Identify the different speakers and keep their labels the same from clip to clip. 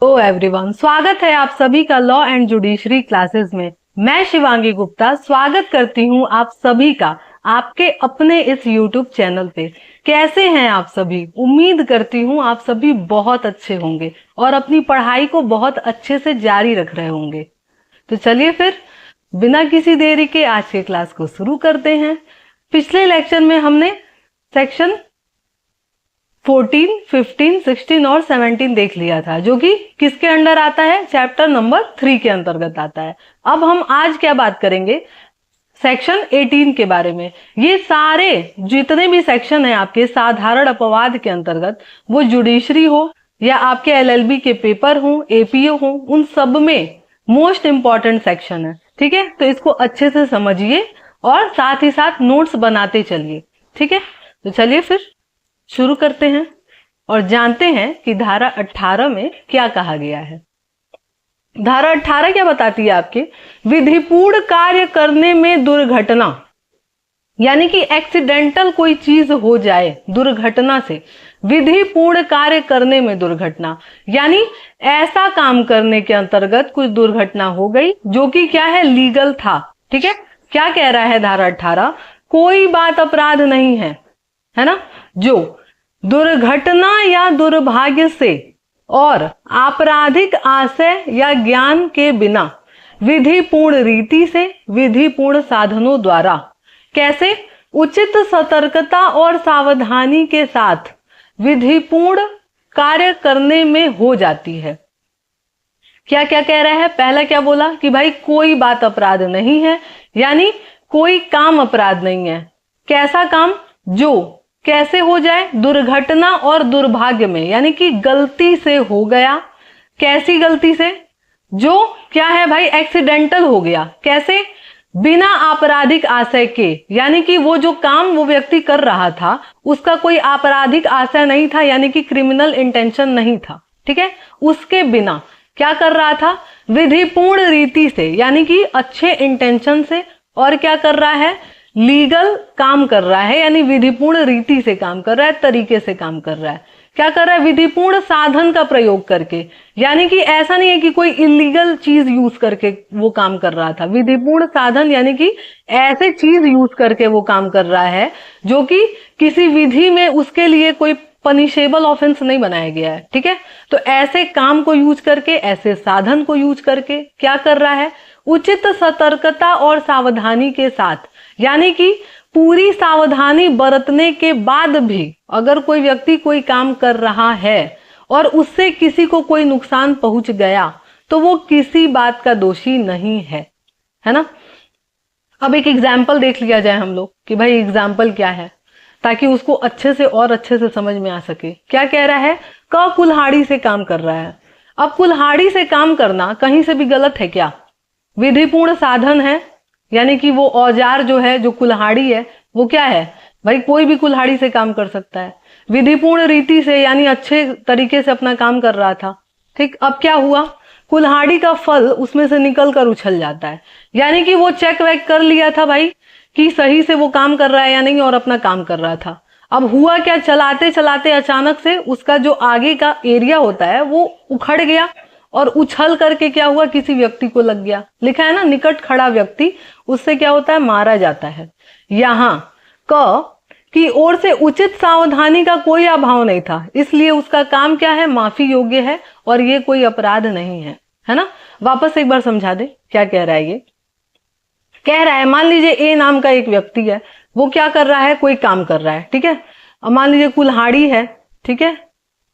Speaker 1: Hello everyone, स्वागत है आप सभी का लॉ एंड जुडिशरी क्लासेस में। मैं शिवांगी गुप्ता स्वागत करती हूं आप सभी का आपके अपने इस यूट्यूब चैनल पे। कैसे हैं आप सभी? उम्मीद करती हूं आप सभी बहुत अच्छे होंगे और अपनी पढ़ाई को बहुत अच्छे से जारी रख रहे होंगे। तो चलिए फिर बिना किसी देरी के आज के क्लास को शुरू करते हैं। पिछले लेक्चर में हमने सेक्शन 14, 15, 16 और 17 देख लिया था, जो कि किसके अंडर आता है? चैप्टर नंबर 3 के अंतर्गत आता है। अब हम आज क्या बात करेंगे? सेक्शन 18 के बारे में। ये सारे जितने भी सेक्शन है आपके साधारण अपवाद के अंतर्गत, वो जुडिशरी हो या आपके एलएलबी के पेपर हो, एपीओ हो, उन सब में मोस्ट इंपॉर्टेंट सेक्शन है। ठीक है, तो इसको अच्छे से समझिए और साथ ही साथ नोट्स बनाते चलिए। ठीक है, तो चलिए फिर शुरू करते हैं और जानते हैं कि धारा 18 में क्या कहा गया है। धारा 18 क्या बताती है आपके? विधिपूर्ण कार्य करने में दुर्घटना, यानी कि एक्सीडेंटल कोई चीज हो जाए दुर्घटना से। विधिपूर्ण कार्य करने में दुर्घटना, यानी ऐसा काम करने के अंतर्गत कुछ दुर्घटना हो गई जो कि क्या है? लीगल था। ठीक है, क्या कह रहा है धारा 18? कोई बात अपराध नहीं है ना, जो दुर्घटना या दुर्भाग्य से और आपराधिक आशय या ज्ञान के बिना विधिपूर्ण रीति से, विधिपूर्ण साधनों द्वारा, कैसे? उचित सतर्कता और सावधानी के साथ विधिपूर्ण कार्य करने में हो जाती है। क्या क्या कह रहा है? पहला क्या बोला कि भाई कोई बात अपराध नहीं है, यानी कोई काम अपराध नहीं है। कैसा काम? जो कैसे हो जाए? दुर्घटना और दुर्भाग्य में, यानी कि गलती से हो गया। कैसी गलती से? जो क्या है भाई? एक्सीडेंटल हो गया। कैसे? बिना आपराधिक आशय के, यानी कि वो जो काम वो व्यक्ति कर रहा था उसका कोई आपराधिक आशय नहीं था, यानी कि क्रिमिनल इंटेंशन नहीं था। ठीक है, उसके बिना क्या कर रहा था? विधिपूर्ण रीति से, यानी कि अच्छे इंटेंशन से। और क्या कर रहा है? लीगल काम कर रहा है, यानी विधिपूर्ण रीति से काम कर रहा है, तरीके से काम कर रहा है। क्या कर रहा है? विधिपूर्ण साधन का प्रयोग करके, यानी कि ऐसा नहीं है कि कोई इलीगल चीज यूज करके वो काम कर रहा था। विधिपूर्ण साधन यानी कि ऐसे चीज यूज करके वो काम कर रहा है जो कि किसी विधि में उसके लिए कोई पनिशेबल ऑफेंस नहीं बनाया गया है। ठीक है, तो ऐसे काम को यूज करके, ऐसे साधन को यूज करके क्या कर रहा है? उचित सतर्कता और सावधानी के साथ, यानी कि पूरी सावधानी बरतने के बाद भी अगर कोई व्यक्ति कोई काम कर रहा है और उससे किसी को कोई नुकसान पहुंच गया तो वो किसी बात का दोषी नहीं है ना। अब एक एग्जाम्पल देख लिया जाए हम लोग कि भाई एग्जाम्पल क्या है, ताकि उसको अच्छे से और अच्छे से समझ में आ सके। क्या कह रहा है? क कुल्हाड़ी से काम कर रहा है। अब कुल्हाड़ी से काम करना कहीं से भी गलत है क्या? विधिपूर्ण साधन है, यानी कि वो औजार जो है, जो कुल्हाड़ी है, वो क्या है भाई? कोई भी कुल्हाड़ी से काम कर सकता है। विधिपूर्ण रीति से, यानी अच्छे तरीके से अपना काम कर रहा था। ठीक, अब क्या हुआ? कुल्हाड़ी का फल उसमें से निकल कर उछल जाता है, यानी कि वो चेक वेक कर लिया था भाई कि सही से वो काम कर रहा है या नहीं, और अपना काम कर रहा था। अब हुआ क्या? चलाते चलाते अचानक से उसका जो आगे का एरिया होता है वो उखड़ गया और उछल करके क्या हुआ? किसी व्यक्ति को लग गया। लिखा है ना, निकट खड़ा व्यक्ति, उससे क्या होता है? मारा जाता है। यहां क की ओर से उचित सावधानी का कोई अभाव नहीं था, इसलिए उसका काम क्या है? माफी योग्य है और ये कोई अपराध नहीं है ना। वापस एक बार समझा दे क्या कह रहा है। ये कह रहा है, मान लीजिए ए नाम का एक व्यक्ति है, वो क्या कर रहा है? कोई काम कर रहा है। ठीक है, अब मान लीजिए कुल्हाड़ी है। ठीक है,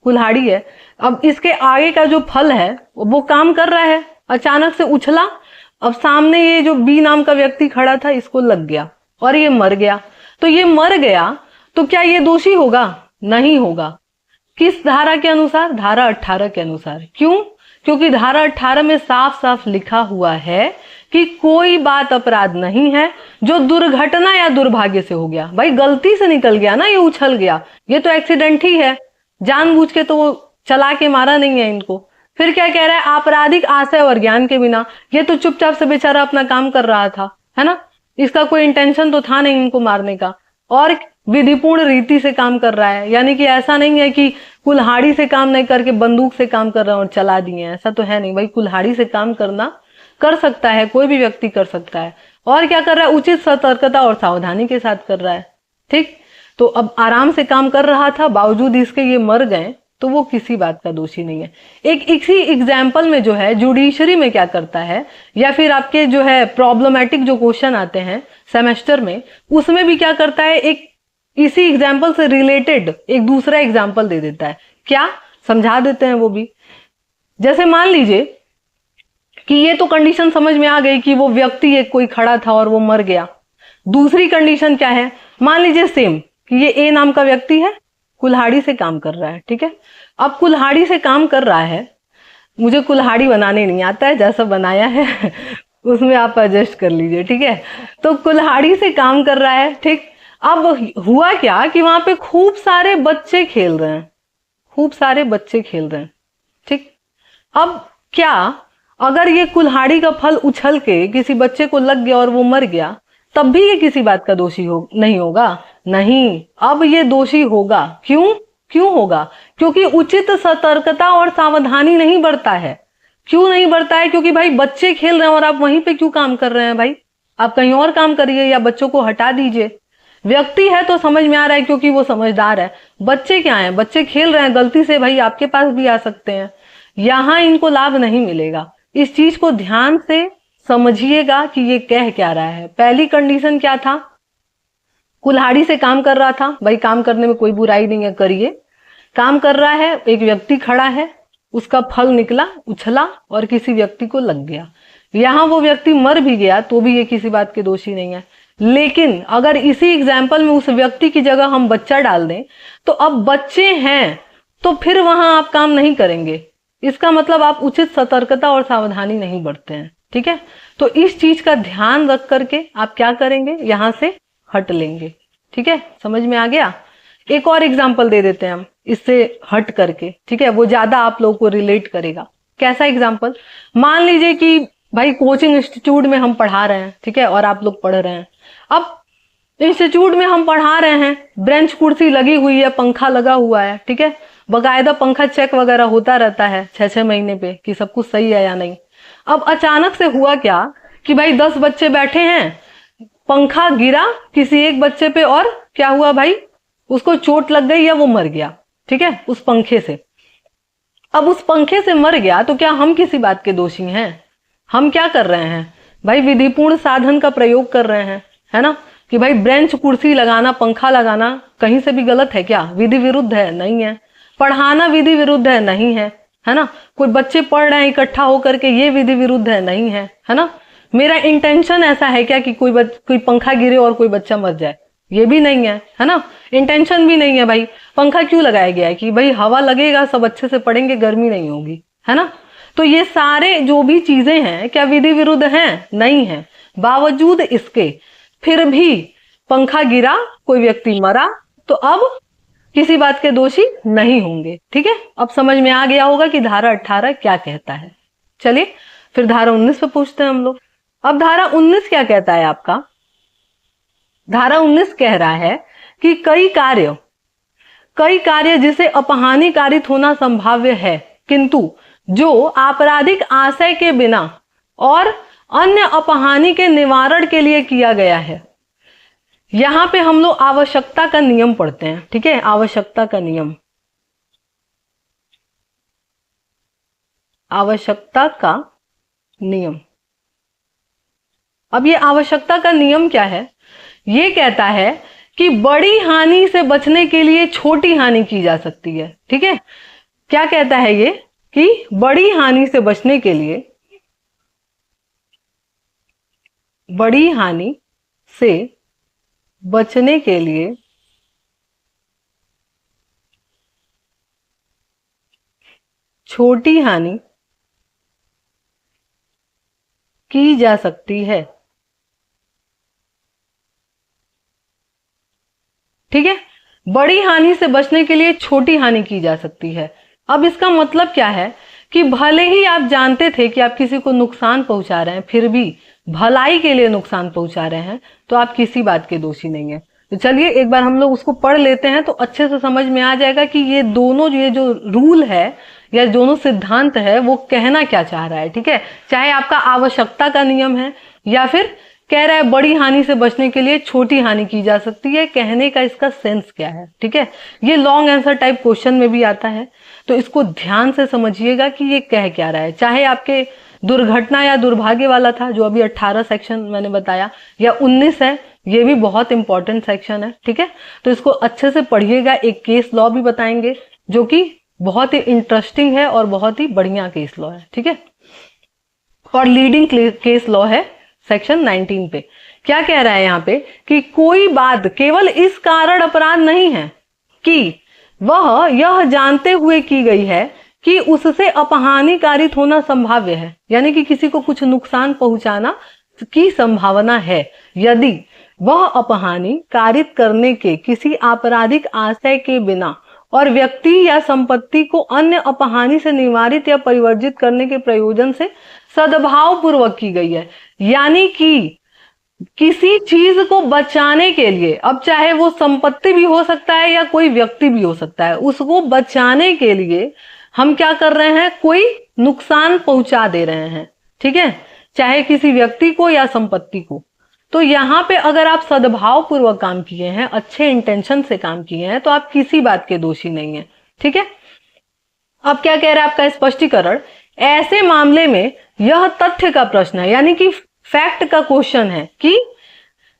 Speaker 1: कुल्हाड़ी है। अब इसके आगे का जो फल है वो काम कर रहा है, अचानक से उछला। अब सामने ये जो बी नाम का व्यक्ति खड़ा था, इसको लग गया और ये मर गया। तो ये मर गया तो क्या ये दोषी होगा? नहीं होगा। किस धारा के अनुसार? धारा 18 के अनुसार। क्यों? क्योंकि धारा 18 में साफ साफ लिखा हुआ है कि कोई बात अपराध नहीं है जो दुर्घटना या दुर्भाग्य से हो गया। भाई गलती से निकल गया ना, ये उछल गया, ये तो एक्सीडेंट ही है, जानबूझ के तो चला के मारा नहीं है इनको। फिर क्या कह रहा है? आपराधिक आशय और ज्ञान के बिना, ये तो चुपचाप से बेचारा अपना काम कर रहा था, है ना, इसका कोई इंटेंशन तो था नहीं इनको मारने का। और विधिपूर्ण रीति से काम कर रहा है, यानी कि ऐसा नहीं है कि कुल्हाड़ी से काम नहीं करके बंदूक से काम कर रहे हैं और चला दिए, ऐसा तो है नहीं भाई। कुल्हाड़ी से काम करना कर सकता है, कोई भी व्यक्ति कर सकता है। और क्या कर रहा है, उचित सतर्कता और सावधानी के साथ कर रहा है। ठीक, तो अब आराम से काम कर रहा था, बावजूद इसके ये मर गए, तो वो किसी बात का दोषी नहीं है। एक इसी एग्जाम्पल में जो है जुडिशरी में क्या करता है, या फिर आपके जो है प्रॉब्लमेटिक जो क्वेश्चन आते हैं सेमेस्टर में, उसमें भी क्या करता है, एक इसी एग्जाम्पल से रिलेटेड एक दूसरा एग्जाम्पल दे देता है। क्या समझा देते हैं वो भी। जैसे मान लीजिए कि ये तो कंडीशन समझ में आ गई कि वो व्यक्ति एक कोई खड़ा था और वो मर गया। दूसरी कंडीशन क्या है, मान लीजिए सेम कि ये ए नाम का व्यक्ति है, कुल्हाड़ी से काम कर रहा है। ठीक है, अब कुल्हाड़ी से काम कर रहा है, मुझे कुल्हाड़ी बनाने नहीं आता है, जैसा बनाया है उसमें आप एडजस्ट कर लीजिए। ठीक है, तो कुल्हाड़ी से काम कर रहा है। ठीक, अब हुआ क्या कि वहां पे खूब सारे बच्चे खेल रहे हैं, खूब सारे बच्चे खेल रहे हैं। ठीक, अब क्या अगर ये कुल्हाड़ी का फल उछल के किसी बच्चे को लग गया और वो मर गया, तब भी ये किसी बात का दोषी नहीं होगा? नहीं, अब ये दोषी होगा। क्यों होगा? क्योंकि उचित सतर्कता और सावधानी नहीं बरता है। क्यों नहीं बरता है? क्योंकि भाई बच्चे खेल रहे हैं और आप वहीं पे क्यों काम कर रहे हैं भाई? आप कहीं और काम करिए या बच्चों को हटा दीजिए। व्यक्ति है तो समझ में आ रहा है क्योंकि वो समझदार है। बच्चे क्या है, बच्चे खेल रहे हैं, गलती से भाई आपके पास भी आ सकते हैं, यहां इनको लाभ नहीं मिलेगा। इस चीज को ध्यान से समझिएगा कि ये कह क्या रहा है। पहली कंडीशन क्या था, कुल्हाड़ी से काम कर रहा था, भाई काम करने में कोई बुराई नहीं है, करिए। काम कर रहा है, एक व्यक्ति खड़ा है, उसका फल निकला, उछला और किसी व्यक्ति को लग गया। यहां वो व्यक्ति मर भी गया तो भी ये किसी बात के दोषी नहीं है। लेकिन अगर इसी एग्जाम्पल में उस व्यक्ति की जगह हम बच्चा डाल दें, तो अब बच्चे हैं तो फिर वहां आप काम नहीं करेंगे। इसका मतलब आप उचित सतर्कता और सावधानी नहीं बरतते हैं। ठीक है, तो इस चीज का ध्यान रख करके आप क्या करेंगे, यहां से हट लेंगे। ठीक है, समझ में आ गया? एक और एग्जाम्पल दे देते हैं हम इससे हट करके। ठीक है, वो ज्यादा आप लोगों को रिलेट करेगा। कैसा एग्जाम्पल, मान लीजिए कि भाई कोचिंग इंस्टीट्यूट में हम पढ़ा रहे हैं, ठीक है, और आप लोग पढ़ रहे हैं। अब इंस्टीट्यूट में हम पढ़ा रहे हैं, बेंच कुर्सी लगी हुई है, पंखा लगा हुआ है। ठीक है, बकायदा पंखा चेक वगैरह होता रहता है 6-6 महीने पे कि सब कुछ सही है या नहीं। अब अचानक से हुआ क्या कि भाई 10 बच्चे बैठे हैं, पंखा गिरा किसी एक बच्चे पे और क्या हुआ भाई, उसको चोट लग गई या वो मर गया। ठीक है, उस पंखे से। अब उस पंखे से मर गया तो क्या हम किसी बात के दोषी हैं? हम क्या कर रहे हैं भाई, विधिपूर्ण साधन का प्रयोग कर रहे हैं, है ना, कि भाई बेंच कुर्सी लगाना, पंखा लगाना कहीं से भी गलत है क्या? विधि विरुद्ध है? नहीं है। पढ़ाना विधि विरुद्ध है? नहीं है, है ना। कोई बच्चे पढ़ रहे हैं इकट्ठा होकर के, ये विधि विरुद्ध है? नहीं है, है ना। मेरा इंटेंशन ऐसा है क्या कि कोई पंखा गिरे और कोई बच्चा मर जाए? ये भी नहीं है ना। इंटेंशन भी नहीं है भाई। पंखा क्यों लगाया गया है कि भाई हवा लगेगा, सब अच्छे से पढ़ेंगे, गर्मी नहीं होगी, है ना। तो ये सारे जो भी चीजें हैं क्या विधि विरुद्ध हैं? नहीं है। बावजूद इसके फिर भी पंखा गिरा, कोई व्यक्ति मरा, तो अब किसी बात के दोषी नहीं होंगे। ठीक है, अब समझ में आ गया होगा कि धारा 18 क्या कहता है। चलिए फिर धारा 19 पे पूछते हैं हम लोग। अब धारा 19 क्या कहता है आपका? धारा 19 कह रहा है कि कई कार्य जिसे अपहानि कारित होना संभाव्य है, किंतु जो आपराधिक आशय के बिना और अन्य अपहानि के निवारण के लिए किया गया है। यहां पे हम लोग आवश्यकता का नियम पढ़ते हैं। ठीक है, आवश्यकता का नियम, आवश्यकता का नियम। अब ये आवश्यकता का नियम क्या है? ये कहता है कि बड़ी हानि से बचने के लिए छोटी हानि की जा सकती है। ठीक है, क्या कहता है ये कि बड़ी हानि से बचने के लिए, बड़ी हानि से बचने के लिए छोटी हानि की जा सकती है। ठीक है, बड़ी हानि से बचने के लिए छोटी हानि की जा सकती है। अब इसका मतलब क्या है कि भले ही आप जानते थे कि आप किसी को नुकसान पहुंचा रहे हैं, फिर भी भलाई के लिए नुकसान पहुंचा रहे हैं, तो आप किसी बात के दोषी नहीं है। तो चलिए एक बार हम लोग उसको पढ़ लेते हैं तो अच्छे से समझ में आ जाएगा कि ये दोनों ये जो रूल है या दोनों सिद्धांत है वो कहना क्या चाह रहा है। ठीक है, चाहे आपका आवश्यकता का नियम है या फिर कह रहा है बड़ी हानि से बचने के लिए छोटी हानि की जा सकती है, कहने का इसका सेंस क्या है। ठीक है, ये लॉन्ग आंसर टाइप क्वेश्चन में भी आता है, तो इसको ध्यान से समझिएगा कि ये कह क्या रहा है। चाहे आपके दुर्घटना या दुर्भाग्य वाला था जो अभी 18 सेक्शन मैंने बताया, या 19 है, ये भी बहुत इंपॉर्टेंट सेक्शन है। ठीक है, तो इसको अच्छे से पढ़िएगा। एक केस लॉ भी बताएंगे जो कि बहुत ही इंटरेस्टिंग है और बहुत ही बढ़िया केस लॉ है। ठीक है, और लीडिंग केस लॉ है सेक्शन 19 पे। क्या कह रहा है यहाँ पे कि कोई बात केवल इस कारण अपराध नहीं है कि वह यह जानते हुए की गई है कि उससे अपहानि कारित होना संभाव्य है, यानी कि किसी को कुछ नुकसान पहुंचाना की संभावना है यदि वह अपहानि कारित करने के किसी आपराधिक आशय के बिना और व्यक्ति या संपत्ति को अन्य अपहानि से निवारित या परिवर्जित करने के प्रयोजन से सद्भाव पूर्वक की गई है। यानी कि किसी चीज को बचाने के लिए, अब चाहे वो संपत्ति भी हो सकता है या कोई व्यक्ति भी हो सकता है, उसको बचाने के लिए हम क्या कर रहे हैं, कोई नुकसान पहुंचा दे रहे हैं। ठीक है, चाहे किसी व्यक्ति को या संपत्ति को। तो यहाँ पे अगर आप सद्भाव पूर्वक काम किए हैं, अच्छे इंटेंशन से काम किए हैं, तो आप किसी बात के दोषी नहीं है। ठीक है, अब क्या कह रहा है आपका स्पष्टीकरण, ऐसे मामले में यह तथ्य का प्रश्न है, यानी कि फैक्ट का क्वेश्चन है कि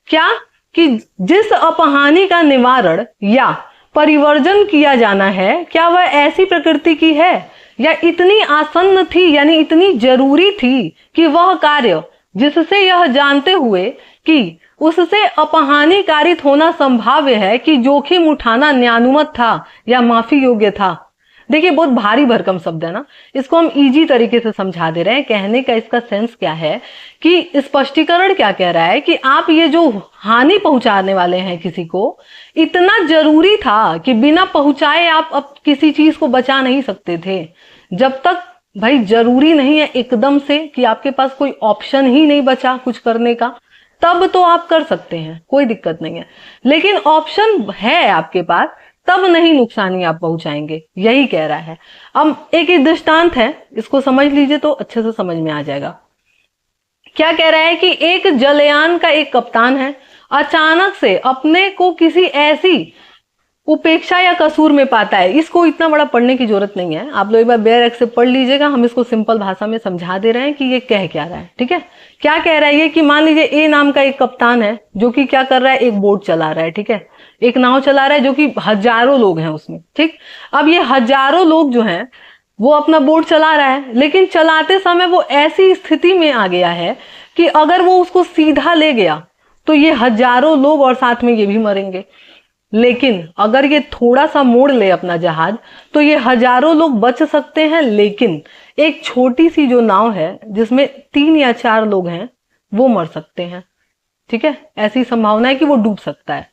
Speaker 1: क्या कि जिस अपहानि का निवारण या परिवर्जन किया जाना है, क्या वह ऐसी प्रकृति की है या इतनी आसन्न थी, यानी इतनी जरूरी थी कि वह कार्य जिससे यह जानते हुए कि उससे अपहानि कारित होना संभाव्य है कि जोखिम उठाना न्यानुमत था या माफी योग्य था। देखिए बहुत भारी भरकम शब्द है ना, इसको हम इजी तरीके से समझा दे रहे हैं। कहने का इसका सेंस क्या है कि स्पष्टीकरण क्या कह रहा है कि आप ये जो हानि पहुंचाने वाले हैं किसी को, इतना जरूरी था कि बिना पहुंचाए आप अब किसी चीज को बचा नहीं सकते थे। जब तक भाई जरूरी नहीं है एकदम से कि आपके पास कोई ऑप्शन ही नहीं बचा कुछ करने का, तब तो आप कर सकते हैं, कोई दिक्कत नहीं है। लेकिन ऑप्शन है आपके पास, तब नहीं नुकसानी आप पहुंचाएंगे, यही कह रहा है। अब एक दृष्टांत है, इसको समझ लीजिए तो अच्छे से समझ में आ जाएगा। क्या कह रहा है कि एक जलयान का एक कप्तान है, अचानक से अपने को किसी ऐसी उपेक्षा या कसूर में पाता है। इसको इतना बड़ा पढ़ने की जरूरत नहीं है, आप लोग एक बार बेयर एक्स से पढ़ लीजिएगा। हम इसको सिंपल भाषा में समझा दे रहे हैं कि ये कह क्या रहा है। ठीक है, क्या कह रहा है ये कि मान लीजिए ए नाम का एक कप्तान है जो कि क्या कर रहा है, एक बोट चला रहा है। ठीक है, एक नाव चला रहा है जो कि हजारों लोग हैं उसमें। ठीक, अब ये हजारों लोग जो हैं वो अपना बोट चला रहा है, लेकिन चलाते समय वो ऐसी स्थिति में आ गया है कि अगर वो उसको सीधा ले गया तो ये हजारों लोग और साथ में ये भी मरेंगे। लेकिन अगर ये थोड़ा सा मोड़ ले अपना जहाज तो ये हजारों लोग बच सकते हैं, लेकिन एक छोटी सी जो नाव है जिसमें 3 या 4 लोग हैं वो मर सकते हैं। ठीक है, ऐसी संभावना है कि वो डूब सकता है।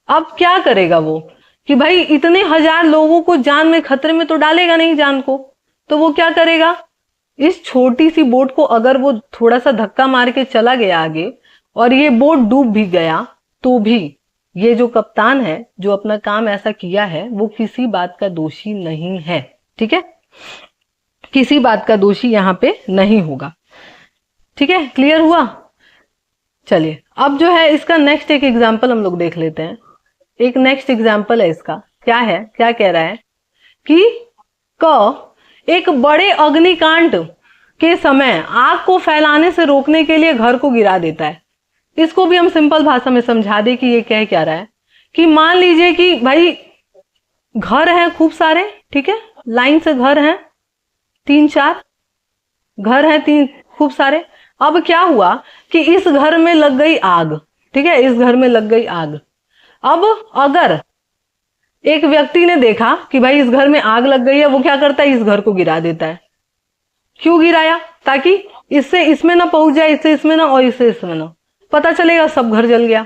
Speaker 1: अब क्या करेगा वो कि भाई इतने हजार लोगों को जान में खतरे में तो डालेगा नहीं जान को, तो वो क्या करेगा, इस छोटी सी बोट को अगर वो थोड़ा सा धक्का मार के चला गया आगे और ये बोट डूब भी गया तो भी ये जो कप्तान है जो अपना काम ऐसा किया है वो किसी बात का दोषी नहीं है। ठीक है, किसी बात का दोषी यहां पे नहीं होगा। ठीक है, क्लियर हुआ। चलिए अब जो है इसका नेक्स्ट एक एग्जाम्पल हम लोग देख लेते हैं। एक नेक्स्ट एग्जाम्पल है इसका, क्या है, क्या कह रहा है कि एक बड़े अग्निकांड के समय आग को फैलाने से रोकने के लिए घर को गिरा देता है। इसको भी हम सिंपल भाषा में समझा दे कि ये कह क्या रहा है कि मान लीजिए कि भाई घर हैं खूब सारे। ठीक है, लाइन से घर हैं, 3-4 घर हैं, 3 खूब सारे। अब क्या हुआ कि इस घर में लग गई आग। ठीक है, इस घर में लग गई आग। अब अगर एक व्यक्ति ने देखा कि भाई इस घर में आग लग गई है, वो क्या करता है, इस घर को गिरा देता है। क्यों गिराया, ताकि इससे इसमें ना पहुंच जाए, इससे इसमें ना और इससे इसमें ना, पता चलेगा सब घर जल गया।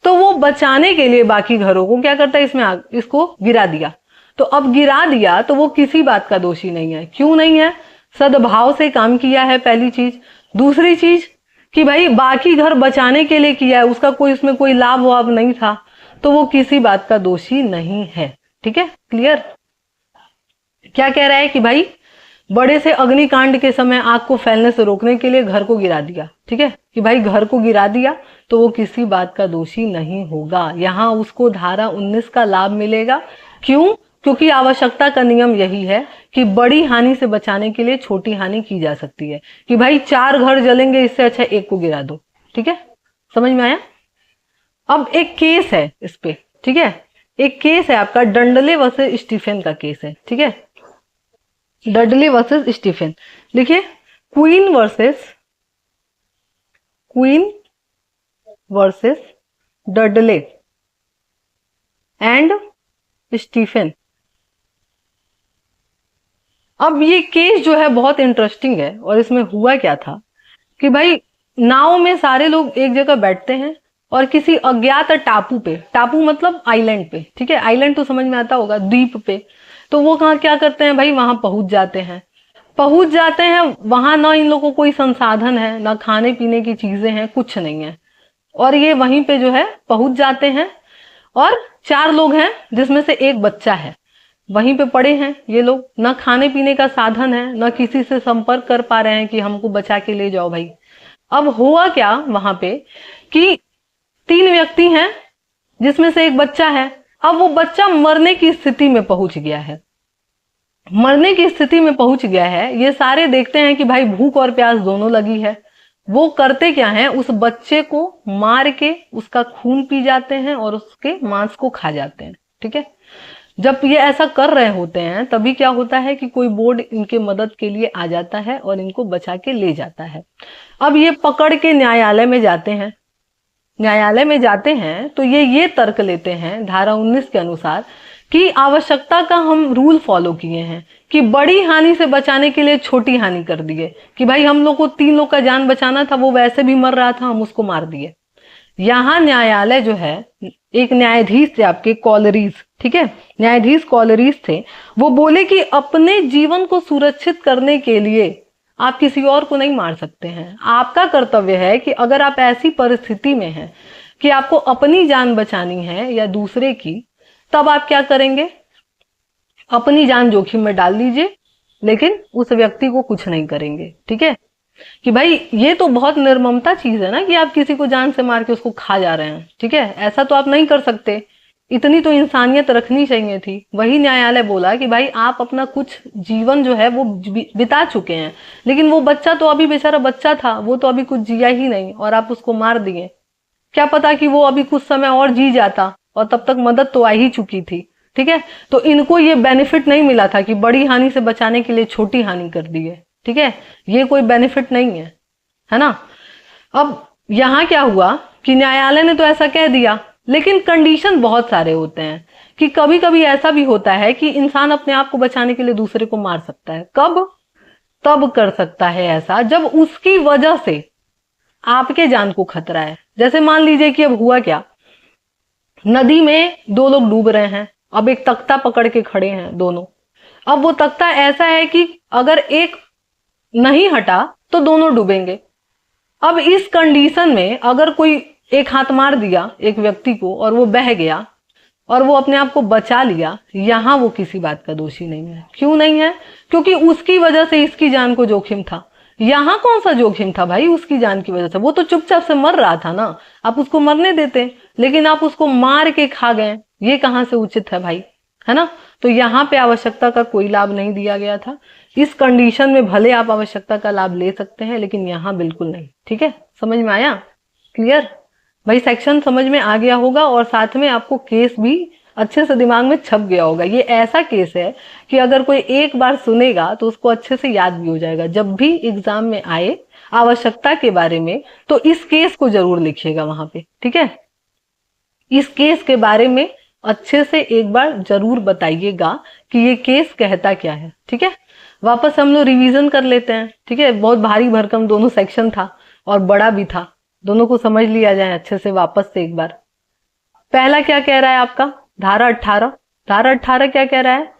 Speaker 1: तो वो बचाने के लिए बाकी घरों को क्या करता है, इसमें आग, इसको गिरा दिया। तो अब गिरा दिया तो वो किसी बात का दोषी नहीं है। क्यों नहीं है, सद्भाव से काम किया है, पहली चीज। दूसरी चीज कि भाई बाकी घर बचाने के लिए किया है, उसका कोई उसमें कोई लाभ वाभ नहीं था, तो वो किसी बात का दोषी नहीं है। ठीक है, क्लियर। क्या कह रहा है कि भाई बड़े से अग्निकांड के समय आग को फैलने से रोकने के लिए घर को गिरा दिया। ठीक है, कि भाई घर को गिरा दिया तो वो किसी बात का दोषी नहीं होगा। यहाँ उसको धारा 19 का लाभ मिलेगा। क्यों? क्योंकि आवश्यकता का नियम यही है कि बड़ी हानि से बचाने के लिए छोटी हानि की जा सकती है। कि भाई 4 घर जलेंगे, इससे अच्छा एक को गिरा दो। ठीक है, समझ में आया। अब एक केस है इस पे। ठीक है, एक केस है आपका डंडले वर्सेस स्टीफेन का केस है। ठीक है, डडले वर्सेस स्टीफेन। लिखिए, queen versus Dudley and Stephen. अब ये केस जो है बहुत इंटरेस्टिंग है। और इसमें हुआ क्या था कि भाई नाव में सारे लोग एक जगह बैठते हैं और किसी अज्ञात टापू पे, टापू मतलब आइलैंड पे, ठीक है, आइलैंड तो समझ में आता होगा, द्वीप पे, तो वो कहाँ क्या करते हैं भाई, वहां पहुंच जाते हैं। वहां ना इन लोगों को कोई संसाधन है, ना खाने पीने की चीजें हैं, कुछ नहीं है। और ये वहीं पे जो है पहुंच जाते हैं और 4 लोग हैं जिसमें से एक बच्चा है। वहीं पे पड़े हैं ये लोग, ना खाने पीने का साधन है, ना किसी से संपर्क कर पा रहे हैं कि हमको बचा के ले जाओ भाई। अब हुआ क्या वहां पे कि 3 व्यक्ति हैं जिसमें से एक बच्चा है। अब वो बच्चा मरने की स्थिति में पहुंच गया है। ये सारे देखते हैं कि भाई भूख और प्यास दोनों लगी है। वो करते क्या है, उस बच्चे को मार के उसका खून पी जाते हैं और उसके मांस को खा जाते हैं। ठीक है, जब ये ऐसा कर रहे होते हैं तभी क्या होता है कि कोई बोर्ड इनके मदद के लिए आ जाता है और इनको बचा के ले जाता है। अब ये पकड़ के न्यायालय में जाते हैं तो ये तर्क लेते हैं धारा 19 के अनुसार कि आवश्यकता का हम रूल फॉलो किए हैं कि बड़ी हानि से बचाने के लिए छोटी हानि कर दिए। कि भाई हम लोग को 3 लोग का जान बचाना था, वो वैसे भी मर रहा था, हम उसको मार दिए। यहाँ न्यायालय जो है, एक न्यायाधीश थे आपके कॉलरीज, ठीक है, न्यायाधीश कॉलरीज थे, वो बोले कि अपने जीवन को सुरक्षित करने के लिए आप किसी और को नहीं मार सकते हैं। आपका कर्तव्य है कि अगर आप ऐसी परिस्थिति में हैं कि आपको अपनी जान बचानी है या दूसरे की, तब आप क्या करेंगे, अपनी जान जोखिम में डाल दीजिए, लेकिन उस व्यक्ति को कुछ नहीं करेंगे। ठीक है, कि भाई ये तो बहुत निर्ममता चीज है ना कि आप किसी को जान से मार के उसको खा जा रहे हैं। ठीक है, ऐसा तो आप नहीं कर सकते, इतनी तो इंसानियत रखनी चाहिए थी। वही न्यायालय बोला कि भाई आप अपना कुछ जीवन जो है वो बिता चुके हैं, लेकिन वो बच्चा तो अभी बेचारा बच्चा था, वो तो अभी कुछ जिया ही नहीं और आप उसको मार दिए। क्या पता कि वो अभी कुछ समय और जी जाता और तब तक मदद तो आ ही चुकी थी। ठीक है, तो इनको ये बेनिफिट नहीं मिला था कि बड़ी हानि से बचाने के लिए छोटी हानि कर दी है। ठीक है, ये कोई बेनिफिट नहीं है ना। अब यहाँ क्या हुआ कि न्यायालय ने तो ऐसा कह दिया, लेकिन कंडीशन बहुत सारे होते हैं कि कभी कभी ऐसा भी होता है कि इंसान अपने आप को बचाने के लिए दूसरे को मार सकता है। कब? तब कर सकता है ऐसा जब उसकी वजह से आपके जान को खतरा है। जैसे मान लीजिए कि अब हुआ क्या, नदी में 2 लोग डूब रहे हैं, अब एक तख्ता पकड़ के खड़े हैं दोनों। अब वो तख्ता ऐसा है कि अगर एक नहीं हटा तो दोनों डूबेंगे। अब इस कंडीशन में अगर कोई एक हाथ मार दिया एक व्यक्ति को और वो बह गया और वो अपने आप को बचा लिया, यहां वो किसी बात का दोषी नहीं है। क्यों नहीं है? क्योंकि उसकी वजह से इसकी जान को जोखिम था। यहां कौन सा जोखिम था भाई उसकी जान की वजह से? वो तो चुपचाप से मर रहा था ना, आप उसको मरने देते, लेकिन आप उसको मार के खा गए। ये कहां से उचित है भाई, है ना। तो यहाँ पे आवश्यकता का कोई लाभ नहीं दिया गया था। इस कंडीशन में भले आप आवश्यकता का लाभ ले सकते हैं, लेकिन यहाँ बिल्कुल नहीं। ठीक है, समझ में आया? क्लियर भाई, सेक्शन समझ में आ गया होगा और साथ में आपको केस भी अच्छे से दिमाग में छप गया होगा। ये ऐसा केस है कि अगर कोई एक बार सुनेगा तो उसको अच्छे से याद भी हो जाएगा। जब भी एग्जाम में आए आवश्यकता के बारे में तो इस केस को जरूर लिखिएगा वहां पे। ठीक है, इस केस के बारे में अच्छे से एक बार जरूर बताइएगा कि ये केस कहता क्या है। ठीक है, वापस हम लोग रिवीजन कर लेते हैं। ठीक है, बहुत भारी भरकम दोनों सेक्शन था और बड़ा भी था, दोनों को समझ लिया जाए अच्छे से वापस से एक बार। पहला क्या कह रहा है आपका, धारा 18। धारा 18 क्या कह रहा है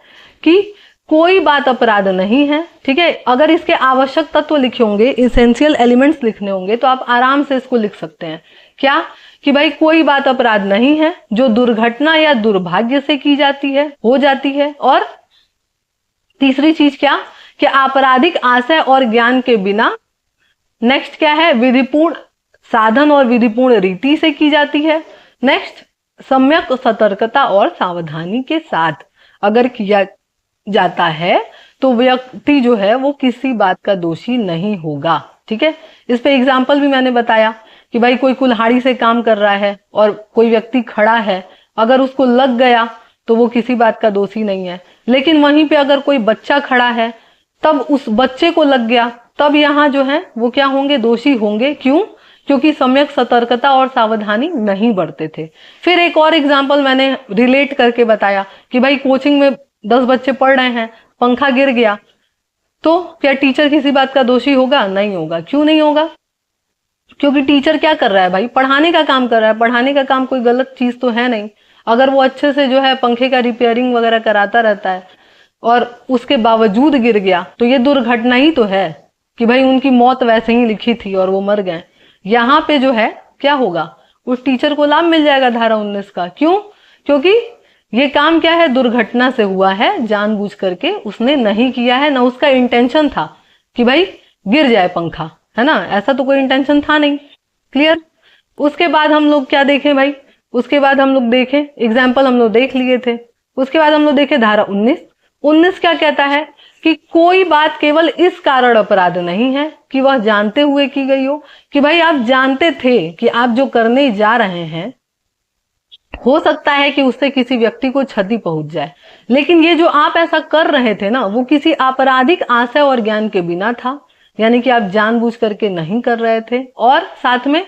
Speaker 1: कि कोई बात अपराध नहीं है। ठीक है, अगर इसके आवश्यक तत्व लिखे होंगे, इसेंशियल एलिमेंट्स लिखने होंगे, तो आप आराम से इसको लिख सकते हैं। क्या कि भाई कोई बात अपराध नहीं है जो दुर्घटना या दुर्भाग्य से की जाती है, हो जाती है। और तीसरी चीज क्या, कि आपराधिक आशय और ज्ञान के बिना, नेक्स्ट क्या है, विधिपूर्ण साधन और विधिपूर्ण रीति से की जाती है। नेक्स्ट, सम्यक सतर्कता और सावधानी के साथ अगर किया जाता है तो व्यक्ति जो है वो किसी बात का दोषी नहीं होगा। ठीक है, इस पे एग्जाम्पल भी मैंने बताया कि भाई कोई कुल्हाड़ी से काम कर रहा है और कोई व्यक्ति खड़ा है, अगर उसको लग गया तो वो किसी बात का दोषी नहीं है। लेकिन वहीं पे अगर कोई बच्चा खड़ा है, तब उस बच्चे को लग गया, तब यहाँ जो है वो क्या होंगे, दोषी होंगे। क्यों? क्योंकि सम्यक सतर्कता और सावधानी नहीं बरते थे। फिर एक और एग्जाम्पल मैंने रिलेट करके बताया कि भाई कोचिंग में 10 बच्चे पढ़ रहे हैं, पंखा गिर गया, तो क्या टीचर किसी बात का दोषी होगा? नहीं होगा। क्यों नहीं होगा? क्योंकि टीचर क्या कर रहा है भाई, पढ़ाने का काम कर रहा है। पढ़ाने का काम कोई गलत चीज तो है नहीं। अगर वो अच्छे से जो है पंखे का रिपेयरिंग वगैरह कराता रहता है और उसके बावजूद गिर गया, तो ये दुर्घटना ही तो है कि भाई उनकी मौत वैसे ही लिखी थी और वो मर गए। यहाँ पे जो है क्या होगा, उस टीचर को लाभ मिल जाएगा धारा 19 का। क्यों? क्योंकि ये काम क्या है, दुर्घटना से हुआ है, जानबूझ करके उसने नहीं किया है, ना उसका इंटेंशन था कि भाई गिर जाए पंखा, है ना, ऐसा तो कोई इंटेंशन था नहीं। क्लियर? उसके बाद हम लोग क्या देखें भाई, उसके बाद हम लोग देखें, एग्जाम्पल हम लोग देख लिए थे। उसके बाद हम लोग देखें धारा 19 क्या कहता है कि कोई बात केवल इस कारण अपराध नहीं है कि वह जानते हुए की गई हो, कि भाई आप जानते थे कि आप जो करने जा रहे हैं हो सकता है कि उससे किसी व्यक्ति को क्षति पहुंच जाए, लेकिन ये जो आप ऐसा कर रहे थे ना, वो किसी आपराधिक आशय और ज्ञान के बिना था, यानी कि आप जानबूझ करके नहीं कर रहे थे, और साथ में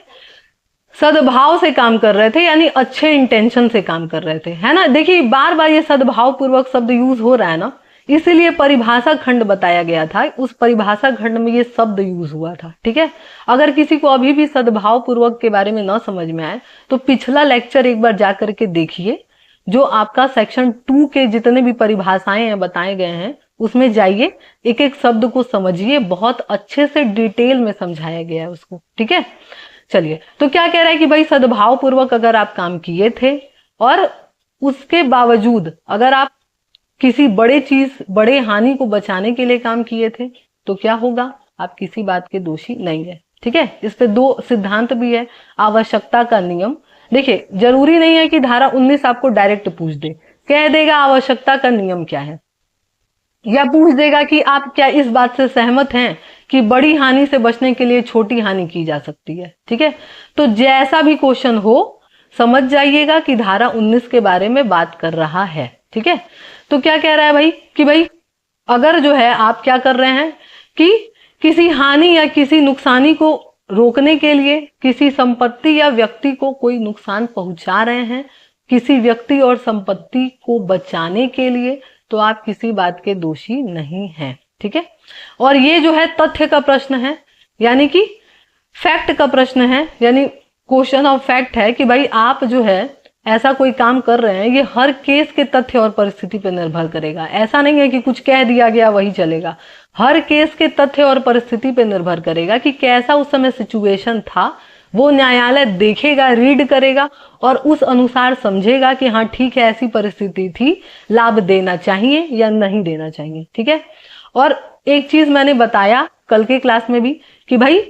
Speaker 1: सद्भाव से काम कर रहे थे, यानी अच्छे इंटेंशन से काम कर रहे थे, है ना। देखिए बार बार ये सद्भाव पूर्वक शब्द यूज हो रहा है ना, इसीलिए परिभाषा खंड बताया गया था, उस परिभाषा खंड में ये शब्द यूज हुआ था। ठीक है, अगर किसी को अभी भी सद्भाव पूर्वक के बारे में ना समझ में आए तो पिछला लेक्चर एक बार जाकर के देखिए, जो आपका सेक्शन 2 के जितने भी परिभाषाएं हैं बताए गए हैं, उसमें जाइए, एक एक शब्द को समझिए, बहुत अच्छे से डिटेल में समझाया गया है उसको। ठीक है, चलिए, तो क्या कह रहा है कि भाई सद्भाव पूर्वक अगर आप काम किए थे और उसके बावजूद अगर आप किसी बड़े हानि को बचाने के लिए काम किए थे, तो क्या होगा, आप किसी बात के दोषी नहीं है। ठीक है, इस पे 2 सिद्धांत भी है। आवश्यकता का नियम, देखिए जरूरी नहीं है कि धारा 19 आपको डायरेक्ट पूछ दे, कह देगा आवश्यकता का नियम क्या है, या पूछ देगा कि आप क्या इस बात से सहमत हैं कि बड़ी हानि से बचने के लिए छोटी हानि की जा सकती है। ठीक है, तो जैसा भी क्वेश्चन हो समझ जाइएगा कि धारा 19 के बारे में बात कर रहा है। ठीक है, तो क्या कह रहा है भाई कि भाई अगर जो है आप क्या कर रहे हैं कि किसी हानि या किसी नुकसानी को रोकने के लिए किसी संपत्ति या व्यक्ति को कोई नुकसान पहुंचा रहे हैं, किसी व्यक्ति और संपत्ति को बचाने के लिए, तो आप किसी बात के दोषी नहीं हैं। ठीक है, और ये जो है तथ्य का प्रश्न है, यानी कि फैक्ट का प्रश्न है, यानी क्वेश्चन ऑफ फैक्ट है कि भाई आप जो है ऐसा कोई काम कर रहे हैं, ये हर केस के तथ्य और परिस्थिति पर निर्भर करेगा। ऐसा नहीं है कि कुछ कह दिया गया वही चलेगा, हर केस के तथ्य और परिस्थिति पर निर्भर करेगा कि कैसा उस समय सिचुएशन था, वो न्यायालय देखेगा, रीड करेगा और उस अनुसार समझेगा कि हाँ ठीक है, ऐसी परिस्थिति थी, लाभ देना चाहिए या नहीं देना चाहिए। ठीक है, और एक चीज मैंने बताया कल के क्लास में भी कि भाई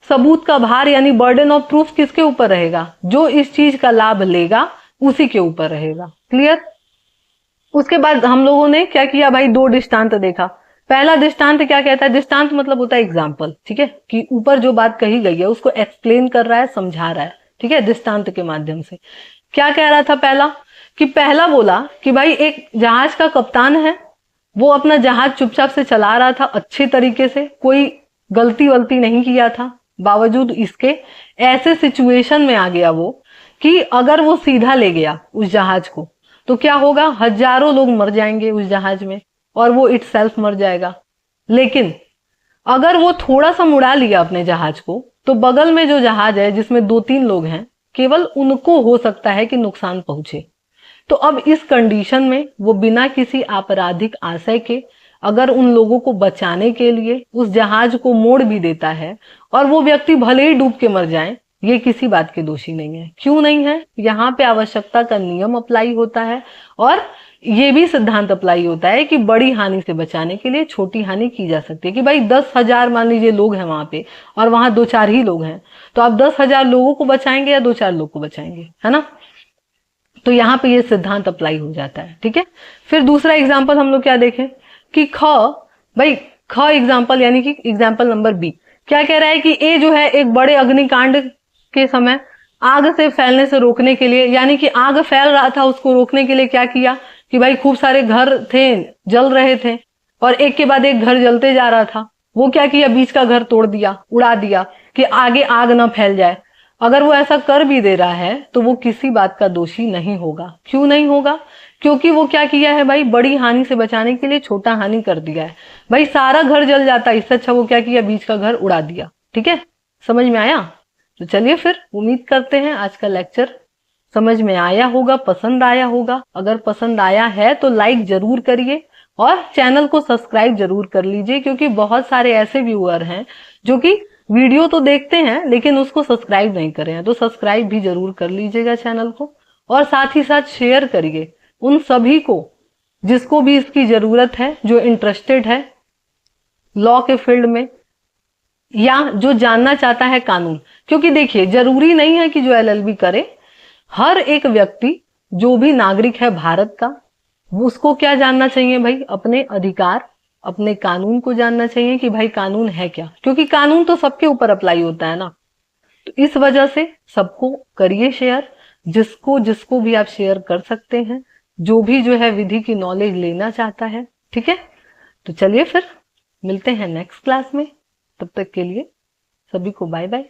Speaker 1: सबूत का भार यानी बर्डन ऑफ प्रूफ किसके ऊपर रहेगा, जो इस चीज का लाभ लेगा उसी के ऊपर रहेगा। क्लियर? उसके बाद हम लोगों ने क्या किया भाई, 2 दृष्टांत देखा। पहला दृष्टांत क्या कहता है, दृष्टांत मतलब होता है एग्जाम्पल। ठीक है, कि ऊपर जो बात कही गई है उसको एक्सप्लेन कर रहा है, समझा रहा है। ठीक है, दृष्टांत के माध्यम से क्या कह रहा था पहला बोला कि भाई एक जहाज का कप्तान है, वो अपना जहाज चुपचाप से चला रहा था अच्छे तरीके से, कोई गलती वलती नहीं किया था, बावजूद इसके ऐसे सिचुएशन में आ गया वो कि अगर वो सीधा ले गया उस जहाज को तो क्या होगा, हजारों लोग मर जाएंगे उस जहाज में और वो इटसेल्फ मर जाएगा। लेकिन अगर वो थोड़ा सा मुड़ा लिया अपने जहाज को, तो बगल में जो जहाज है जिसमें 2-3 लोग हैं, केवल उनको हो सकता है कि नुकसान पहुंचे। तो अब इस कंडीशन में वो बिना किसी आपराधिक आशय के अगर उन लोगों को बचाने के लिए उस जहाज को मोड़ भी देता है और वो व्यक्ति भले ही डूब के मर जाए, ये किसी बात के दोषी नहीं है। क्यों नहीं है? यहाँ पे आवश्यकता का नियम अप्लाई होता है और ये भी सिद्धांत अप्लाई होता है कि बड़ी हानि से बचाने के लिए छोटी हानि की जा सकती है। कि भाई 10,000 मान लीजिए लोग हैं वहां पे और वहां 2-4 ही लोग हैं, तो आप 10,000 लोगों को बचाएंगे या 2-4 लोग को बचाएंगे, है ना? तो यहाँ पे ये सिद्धांत अप्लाई हो जाता है। ठीक है, फिर दूसरा एग्जाम्पल हम लोग क्या देखें कि भाई ख एग्जाम्पल यानी कि एग्जाम्पल नंबर बी क्या कह रहा है कि ए जो है एक बड़े अग्निकांड के समय आग से फैलने से रोकने के लिए, यानी कि आग फैल रहा था उसको रोकने के लिए क्या किया कि भाई खूब सारे घर थे, जल रहे थे और एक के बाद एक घर जलते जा रहा था। वो क्या किया, बीच का घर तोड़ दिया, उड़ा दिया कि आगे आग ना फैल जाए। अगर वो ऐसा कर भी दे रहा है तो वो किसी बात का दोषी नहीं होगा। क्यों नहीं होगा? क्योंकि वो क्या किया है भाई, बड़ी हानि से बचाने के लिए छोटा हानि कर दिया है। भाई सारा घर जल जाता, इससे अच्छा वो क्या किया, बीच का घर उड़ा दिया। ठीक है, समझ में आया? तो चलिए फिर उम्मीद करते हैं आज का लेक्चर समझ में आया होगा, पसंद आया होगा। अगर पसंद आया है तो लाइक जरूर करिए और चैनल को सब्सक्राइब जरूर कर लीजिए, क्योंकि बहुत सारे ऐसे व्यूअर हैं जो कि वीडियो तो देखते हैं लेकिन उसको सब्सक्राइब नहीं करे हैं। तो सब्सक्राइब भी जरूर कर लीजिएगा चैनल को और साथ ही साथ शेयर करिए उन सभी को जिसको भी इसकी जरूरत है, जो इंटरेस्टेड है लॉ के फील्ड में या जो जानना चाहता है कानून। क्योंकि देखिए जरूरी नहीं है कि जो एलएलबी करे, हर एक व्यक्ति जो भी नागरिक है भारत का उसको क्या जानना चाहिए भाई, अपने अधिकार, अपने कानून को जानना चाहिए कि भाई कानून है क्या। क्योंकि कानून तो सबके ऊपर अप्लाई होता है ना। तो इस वजह से सबको करिए शेयर, जिसको जिसको भी आप शेयर कर सकते हैं, जो भी जो है विधि की नॉलेज लेना चाहता है। ठीक है, तो चलिए फिर मिलते हैं नेक्स्ट क्लास में। तब तक के लिए सभी को बाय बाय।